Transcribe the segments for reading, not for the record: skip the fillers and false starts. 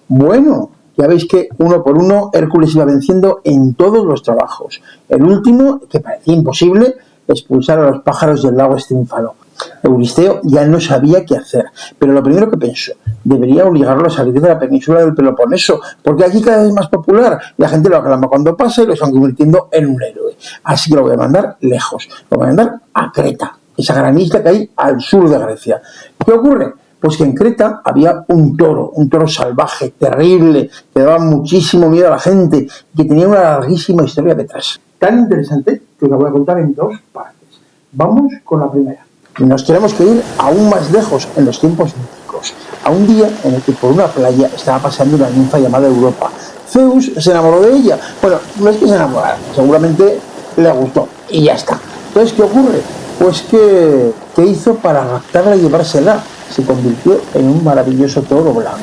Bueno, ya veis que uno por uno Hércules iba venciendo en todos los trabajos. El último, que parecía imposible, expulsar a los pájaros del lago Estínfalo. Euristeo ya no sabía qué hacer, pero lo primero que pensó, debería obligarlo a salir de la península del Peloponeso, porque aquí cada vez es más popular, la gente lo aclama cuando pasa y lo están convirtiendo en un héroe. Así que lo voy a mandar lejos, lo voy a mandar a Creta, esa gran isla que hay al sur de Grecia. ¿Qué ocurre? Pues que en Creta había un toro salvaje, terrible, que daba muchísimo miedo a la gente, que tenía una larguísima historia detrás. Tan interesante que os la voy a contar en dos partes. Vamos con la primera. Nos tenemos que ir aún más lejos, en los tiempos míticos, a un día en el que por una playa estaba pasando una ninfa llamada Europa. Zeus se enamoró de ella. Bueno, no es que se enamorara, seguramente le gustó y ya está. Entonces, ¿qué ocurre? Pues que ¿qué hizo para raptarla y llevársela? Se convirtió en un maravilloso toro blanco.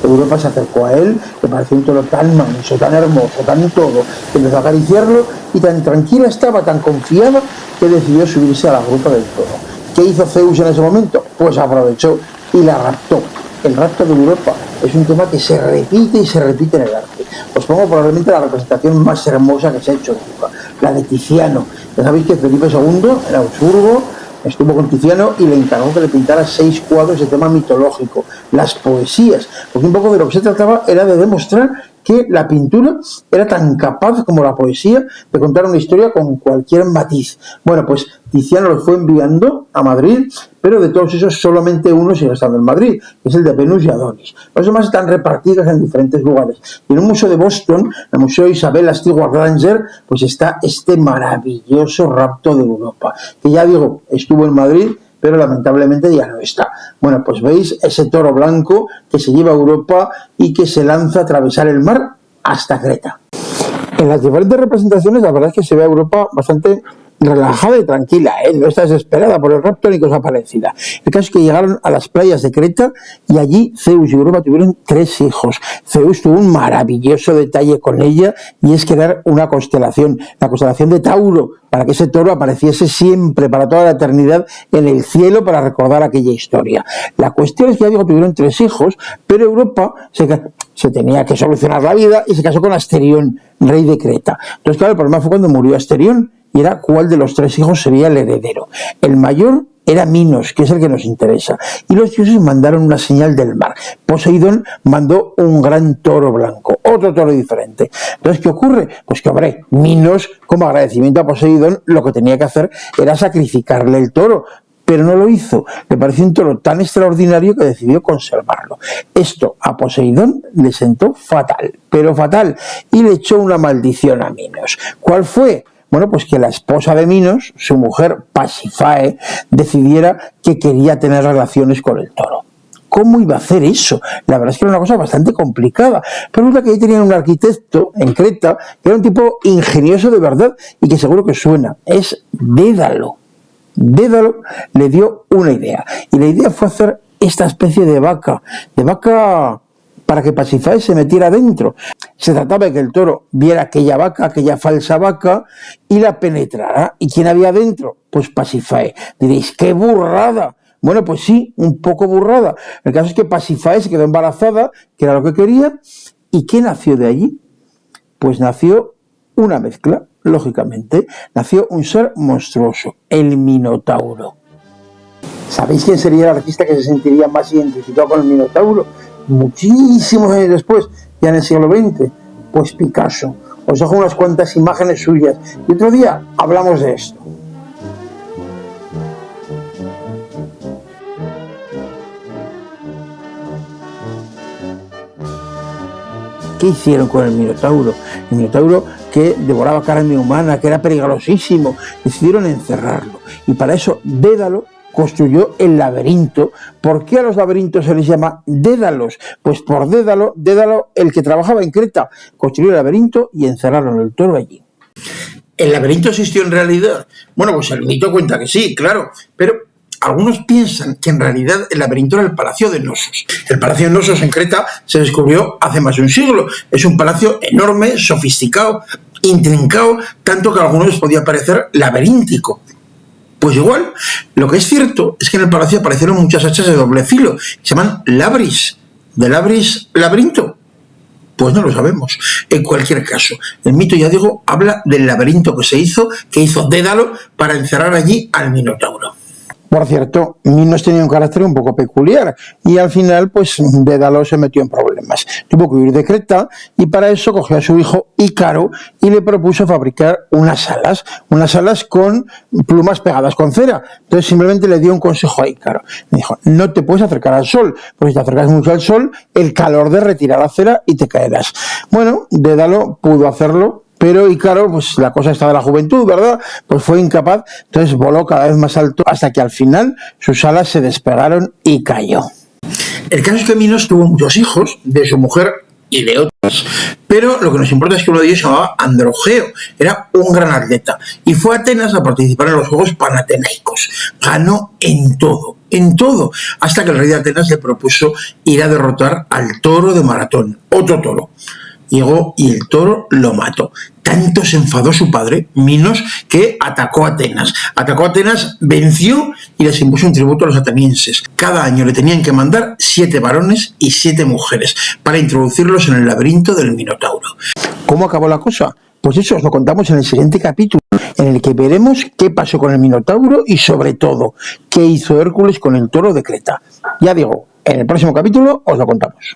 Europa se acercó a él, le pareció un toro tan manso, tan hermoso, tan todo, que empezó a acariciarlo y tan tranquila estaba, tan confiada, que decidió subirse a la grupa del toro. ¿Qué hizo Zeus en ese momento? Pues aprovechó y la raptó. El rapto de Europa es un tema que se repite y se repite en el arte. Os pongo probablemente la representación más hermosa que se ha hecho nunca, la de Tiziano. Ya sabéis que Felipe II, en Augsburgo, estuvo con Tiziano y le encargó que le pintara 6 cuadros de tema mitológico, las poesías, porque un poco de lo que se trataba era de demostrar que la pintura era tan capaz como la poesía de contar una historia con cualquier matiz. Bueno, pues Tiziano los fue enviando a Madrid, pero de todos esos solamente uno sigue estando en Madrid, que es el de Venus y Adonis. Los demás están repartidos en diferentes lugares. Y en un museo de Boston, el Museo Isabella Stewart Granger, pues está este maravilloso rapto de Europa, que ya digo, estuvo en Madrid, pero lamentablemente ya no está. Bueno, pues veis ese toro blanco que se lleva a Europa y que se lanza a atravesar el mar hasta Creta. En las diferentes representaciones la verdad es que se ve a Europa bastante relajada y tranquila, no está desesperada por el rapto ni cosa parecida. El caso es que llegaron a las playas de Creta y allí Zeus y Europa tuvieron 3 hijos. Zeus tuvo un maravilloso detalle con ella y es crear una constelación, la constelación de Tauro, para que ese toro apareciese siempre, para toda la eternidad, en el cielo para recordar aquella historia. La cuestión es que, ya digo, tuvieron 3 hijos, pero Europa se tenía que solucionar la vida y se casó con Asterión, rey de Creta. Entonces, claro, el problema fue cuando murió Asterión, y era cuál de los 3 hijos sería el heredero. El mayor era Minos, que es el que nos interesa, y los dioses mandaron una señal del mar. Poseidón mandó un gran toro blanco, otro toro diferente. Entonces, ¿qué ocurre? Pues que, hombre, Minos, como agradecimiento a Poseidón, lo que tenía que hacer era sacrificarle el toro, pero no lo hizo. Le pareció un toro tan extraordinario que decidió conservarlo. Esto a Poseidón le sentó fatal, pero fatal, y le echó una maldición a Minos. ¿Cuál fue? Bueno, pues que la esposa de Minos, su mujer Pasífae, decidiera que quería tener relaciones con el toro. ¿Cómo iba a hacer eso? La verdad es que era una cosa bastante complicada. Pero resulta que ahí tenían un arquitecto en Creta, que era un tipo ingenioso de verdad y que seguro que suena. Es Dédalo. Dédalo le dio una idea. Y la idea fue hacer esta especie de vaca para que Pasífae se metiera dentro. Se trataba de que el toro viera aquella vaca, aquella falsa vaca, y la penetrara. ¿Y quién había dentro? Pues Pasífae. Diréis, ¡qué burrada! Bueno, pues sí, un poco burrada. El caso es que Pasífae se quedó embarazada, que era lo que quería. ¿Y qué nació de allí? Pues nació una mezcla, lógicamente. Nació un ser monstruoso, el Minotauro. ¿Sabéis quién sería el artista que se sentiría más identificado con el Minotauro? Muchísimos años después, ya en el siglo XX, pues Picasso. Os dejo unas cuantas imágenes suyas y otro día hablamos de esto. ¿Qué hicieron con el Minotauro? El Minotauro que devoraba carne humana, que era peligrosísimo. Decidieron encerrarlo y para eso Dédalo construyó el laberinto. ¿Por qué a los laberintos se les llama Dédalos? Pues por Dédalo, el que trabajaba en Creta, construyó el laberinto y encerraron el toro allí. ¿El laberinto existió en realidad? Bueno, pues el mito cuenta que sí, claro, pero algunos piensan que en realidad el laberinto era el Palacio de Nosos. El Palacio de Nosos en Creta se descubrió hace más de un siglo. Es un palacio enorme, sofisticado, intrincado, tanto que a algunos podía parecer laberíntico. Pues igual, lo que es cierto es que en el palacio aparecieron muchas hachas de doble filo, se llaman labris, ¿Del laberinto? Pues no lo sabemos. En cualquier caso, el mito, ya digo, habla del laberinto que hizo Dédalo para encerrar allí al Minotauro. Por cierto, Minos tenía un carácter un poco peculiar y al final, pues, Dédalo se metió en problemas. Tuvo que huir de Creta y para eso cogió a su hijo Ícaro y le propuso fabricar unas alas con plumas pegadas con cera. Entonces simplemente le dio un consejo a Ícaro. Le dijo, no te puedes acercar al sol, porque si te acercas mucho al sol, el calor derretirá la cera y te caerás. Bueno, Dédalo pudo hacerlo, pero Ícaro, pues la cosa está de la juventud, ¿verdad? Pues fue incapaz, entonces voló cada vez más alto hasta que al final sus alas se despegaron y cayó. El caso es que Minos tuvo muchos hijos de su mujer y de otras, pero lo que nos importa es que uno de ellos se llamaba Androgeo, era un gran atleta y fue a Atenas a participar en los Juegos Panatenaicos. Ganó en todo, hasta que el rey de Atenas le propuso ir a derrotar al toro de Maratón, otro toro. Llegó y el toro lo mató. Tanto se enfadó su padre, Minos, que atacó a Atenas. Venció y les impuso un tributo a los atenienses. Cada año le tenían que mandar 7 varones y 7 mujeres para introducirlos en el laberinto del Minotauro. ¿Cómo acabó la cosa? Pues eso os lo contamos en el siguiente capítulo, en el que veremos qué pasó con el Minotauro y sobre todo, qué hizo Hércules con el toro de Creta. Ya digo, en el próximo capítulo os lo contamos.